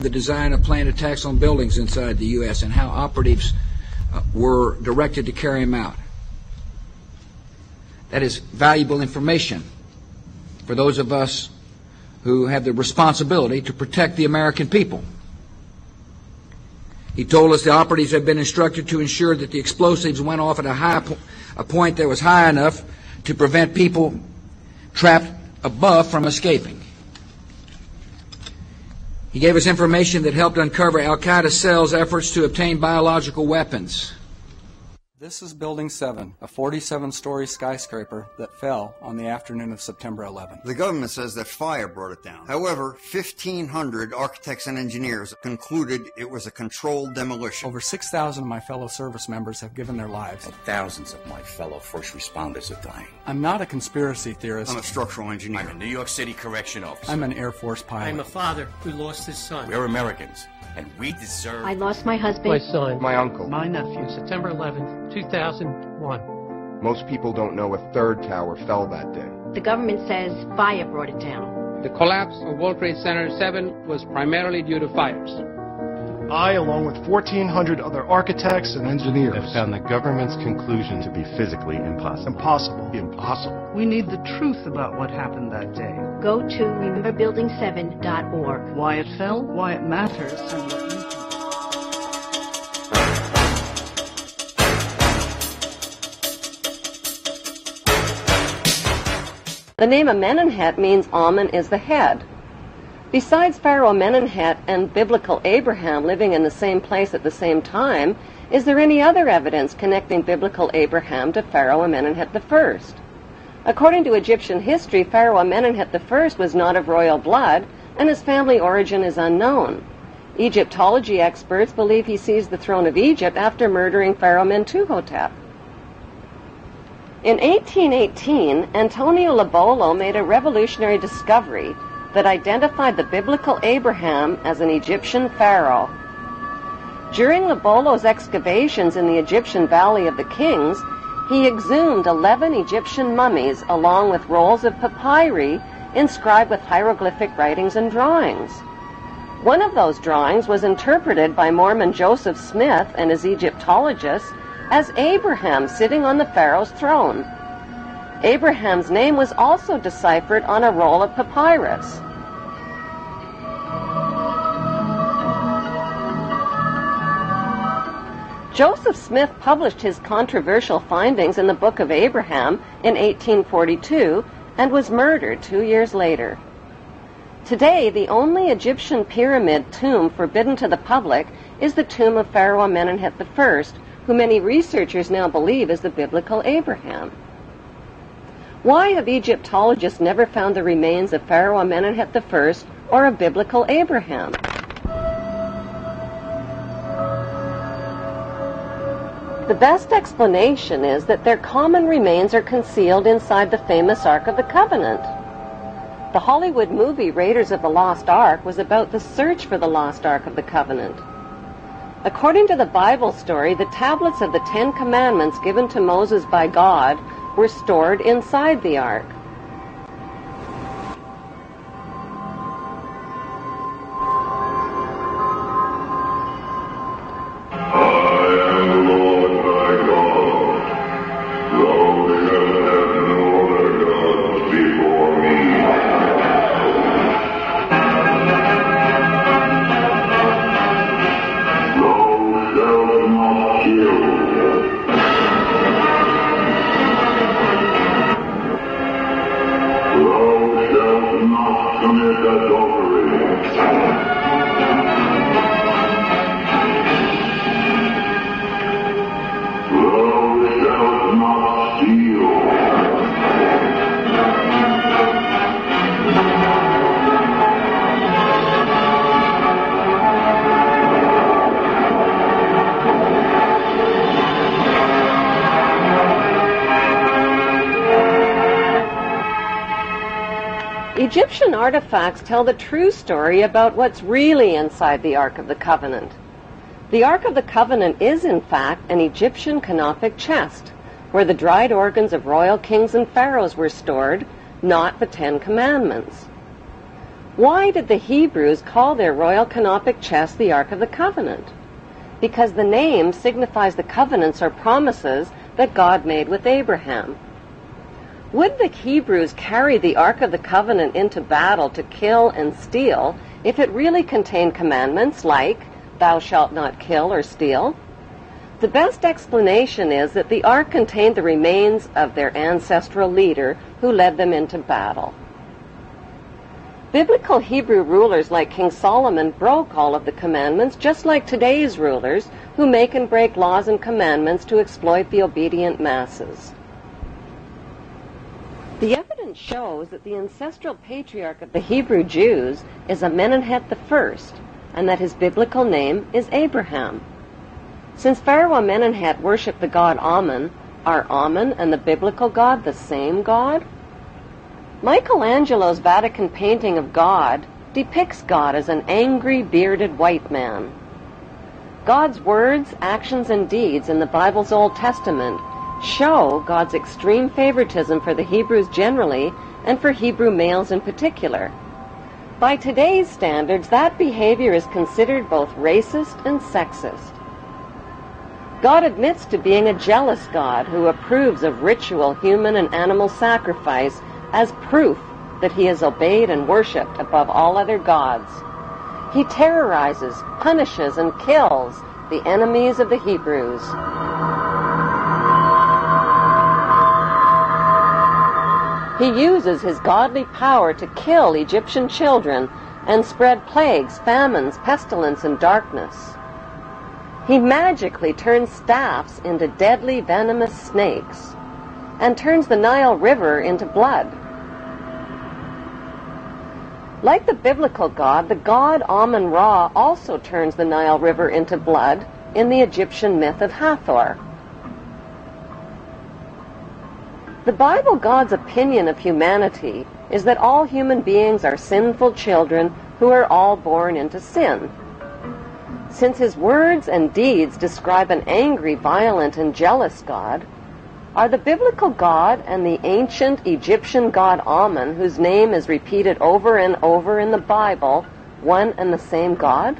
the design of planned attacks on buildings inside the U.S. and how operatives were directed to carry them out. That is valuable information for those of us who have the responsibility to protect the American people. He told us the operatives had been instructed to ensure that the explosives went off at a point that was high enough to prevent people trapped above from escaping. He gave us information that helped uncover Al-Qaeda cells' efforts to obtain biological weapons. This is Building 7, a 47-story skyscraper that fell on the afternoon of September 11th. The government says that fire brought it down. However, 1,500 architects and engineers concluded it was a controlled demolition. Over 6,000 of my fellow service members have given their lives. And thousands of my fellow first responders are dying. I'm not a conspiracy theorist. I'm a structural engineer. I'm a New York City correction officer. I'm an Air Force pilot. I'm a father who lost his son. We're Americans, and we deserve... I lost my husband. My son. My uncle. My nephew. September 11th, 2001. Most people don't know a third tower fell that day. The government says fire brought it down. The collapse of World Trade Center 7 was primarily due to fires. I, along with 1,400 other architects and engineers, have found the government's conclusion to be physically impossible. Impossible. We need the truth about what happened that day. Go to rememberbuilding7.org. Why it fell, why it matters, and what you can do. The name Amenemhet means Amen is the head. Besides Pharaoh Amenemhet and biblical Abraham living in the same place at the same time, is there any other evidence connecting biblical Abraham to Pharaoh Amenemhet I? According to Egyptian history, Pharaoh Amenemhet I was not of royal blood, and his family origin is unknown. Egyptology experts believe he seized the throne of Egypt after murdering Pharaoh Mentuhotep. In 1818, Antonio Lobolo made a revolutionary discovery that identified the biblical Abraham as an Egyptian pharaoh. During Lobolo's excavations in the Egyptian Valley of the Kings, he exhumed 11 Egyptian mummies along with rolls of papyri inscribed with hieroglyphic writings and drawings. One of those drawings was interpreted by Mormon Joseph Smith and his Egyptologists as Abraham sitting on the pharaoh's throne. Abraham's name was also deciphered on a roll of papyrus. Joseph Smith published his controversial findings in the Book of Abraham in 1842 and was murdered 2 years later. Today, the only Egyptian pyramid tomb forbidden to the public is the tomb of Pharaoh Amenemhet I, who many researchers now believe is the biblical Abraham. Why have Egyptologists never found the remains of Pharaoh Amenemhet I or of biblical Abraham? The best explanation is that their common remains are concealed inside the famous Ark of the Covenant. The Hollywood movie Raiders of the Lost Ark was about the search for the lost Ark of the Covenant. According to the Bible story, the tablets of the Ten Commandments given to Moses by God were stored inside the ark. Egyptian artifacts tell the true story about what's really inside the Ark of the Covenant. The Ark of the Covenant is, in fact, an Egyptian canophic chest, where the dried organs of royal kings and pharaohs were stored, not the Ten Commandments. Why did the Hebrews call their royal canopic chest the Ark of the Covenant? Because the name signifies the covenants or promises that God made with Abraham. Would the Hebrews carry the Ark of the Covenant into battle to kill and steal if it really contained commandments like, "Thou shalt not kill or steal"? The best explanation is that the Ark contained the remains of their ancestral leader who led them into battle. Biblical Hebrew rulers like King Solomon broke all of the commandments just like today's rulers who make and break laws and commandments to exploit the obedient masses. The evidence shows that the ancestral patriarch of the Hebrew Jews is Amenemhet I, and that his biblical name is Abraham. Since Pharaoh Amenemhet worshipped the god Amun, are Amun and the biblical God the same God? Michelangelo's Vatican painting of God depicts God as an angry, bearded white man. God's words, actions, and deeds in the Bible's Old Testament show God's extreme favoritism for the Hebrews generally and for Hebrew males in particular. By today's standards, that behavior is considered both racist and sexist. God admits to being a jealous God who approves of ritual human and animal sacrifice as proof that he is obeyed and worshipped above all other gods. He terrorizes, punishes, and kills the enemies of the Hebrews. He uses his godly power to kill Egyptian children and spread plagues, famines, pestilence, and darkness. He magically turns staffs into deadly venomous snakes and turns the Nile River into blood. Like the biblical God, the god Amun-Ra also turns the Nile River into blood in the Egyptian myth of Hathor. The Bible God's opinion of humanity is that all human beings are sinful children who are all born into sin. Since his words and deeds describe an angry, violent, and jealous God, are the biblical God and the ancient Egyptian god Amun, whose name is repeated over and over in the Bible, one and the same God?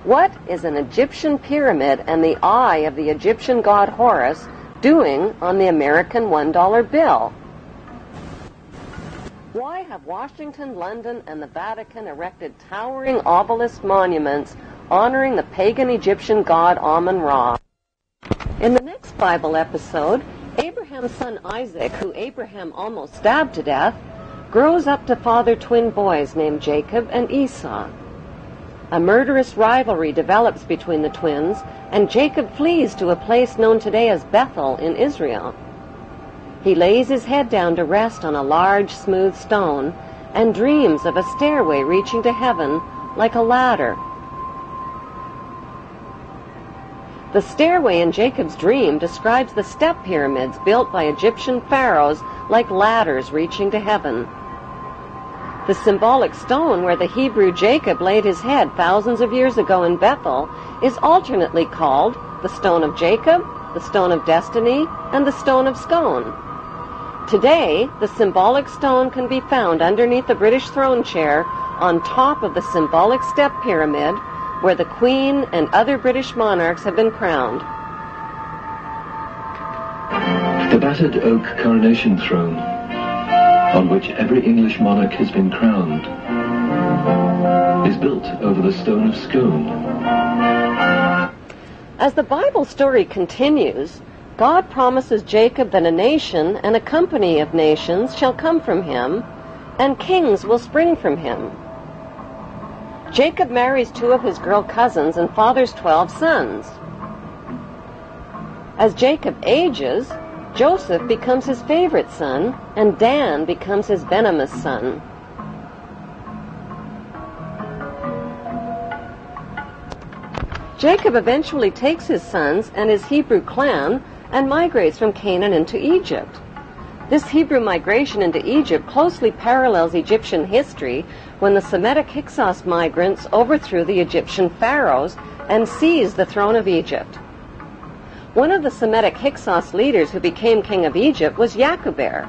What is an Egyptian pyramid and the eye of the Egyptian god Horus doing on the American $1 bill? Why have Washington, London, and the Vatican erected towering obelisk monuments honoring the pagan Egyptian god Amun-Ra? In the next Bible episode, Abraham's son Isaac, who Abraham almost stabbed to death, grows up to father twin boys named Jacob and Esau. A murderous rivalry develops between the twins, and Jacob flees to a place known today as Bethel in Israel. He lays his head down to rest on a large, smooth stone and dreams of a stairway reaching to heaven like a ladder. The stairway in Jacob's dream describes the step pyramids built by Egyptian pharaohs like ladders reaching to heaven. The symbolic stone where the Hebrew Jacob laid his head thousands of years ago in Bethel is alternately called the Stone of Jacob, the Stone of Destiny, and the Stone of Scone. Today, the symbolic stone can be found underneath the British throne chair on top of the symbolic step pyramid where the Queen and other British monarchs have been crowned. The battered oak coronation throne, on which every English monarch has been crowned, is built over the Stone of Scone. As the Bible story continues, God promises Jacob that a nation and a company of nations shall come from him, and kings will spring from him. Jacob marries 2 of his girl cousins and fathers 12 sons. As Jacob ages, Joseph becomes his favorite son, and Dan becomes his venomous son. Jacob eventually takes his sons and his Hebrew clan and migrates from Canaan into Egypt. This Hebrew migration into Egypt closely parallels Egyptian history when the Semitic Hyksos migrants overthrew the Egyptian pharaohs and seized the throne of Egypt. One of the Semitic Hyksos leaders who became king of Egypt was Yakuber,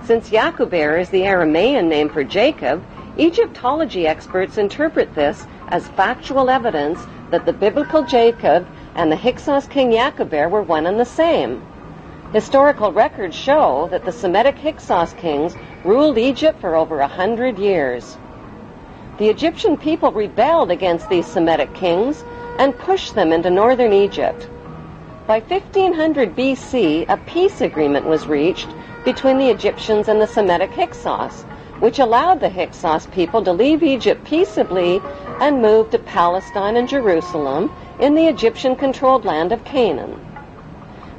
Since Yakuber is the Aramean name for Jacob, Egyptology experts interpret this as factual evidence that the biblical Jacob and the Hyksos king Yakuber were one and the same. Historical records show that the Semitic Hyksos kings ruled Egypt for over 100 years. The Egyptian people rebelled against these Semitic kings and pushed them into northern Egypt. By 1500 BC, a peace agreement was reached between the Egyptians and the Semitic Hyksos, which allowed the Hyksos people to leave Egypt peaceably and move to Palestine and Jerusalem in the Egyptian-controlled land of Canaan.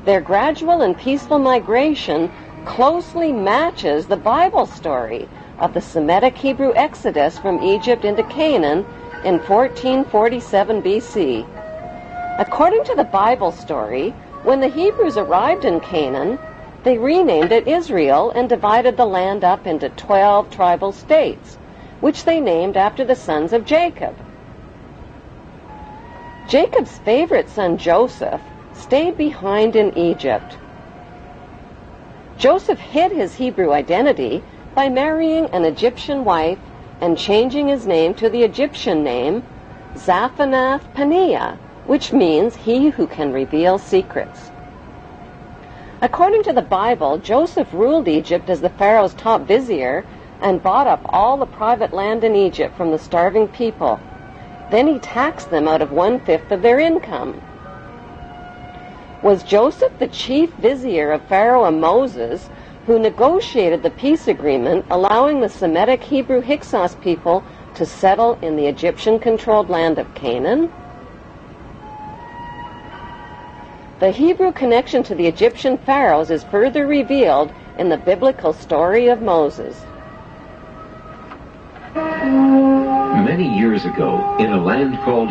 Their gradual and peaceful migration closely matches the Bible story of the Semitic Hebrew exodus from Egypt into Canaan in 1447 BC. According to the Bible story, when the Hebrews arrived in Canaan, they renamed it Israel and divided the land up into 12 tribal states, which they named after the sons of Jacob. Jacob's favorite son, Joseph, stayed behind in Egypt. Joseph hid his Hebrew identity by marrying an Egyptian wife and changing his name to the Egyptian name Zaphanath-Paneah, which means he who can reveal secrets. According to the Bible, Joseph ruled Egypt as the Pharaoh's top vizier and bought up all the private land in Egypt from the starving people. Then he taxed them out of 1/5 of their income. Was Joseph the chief vizier of Pharaoh and Moses, who negotiated the peace agreement allowing the Semitic Hebrew Hyksos people to settle in the Egyptian-controlled land of Canaan? The Hebrew connection to the Egyptian pharaohs is further revealed in the biblical story of Moses. Many years ago, in a land called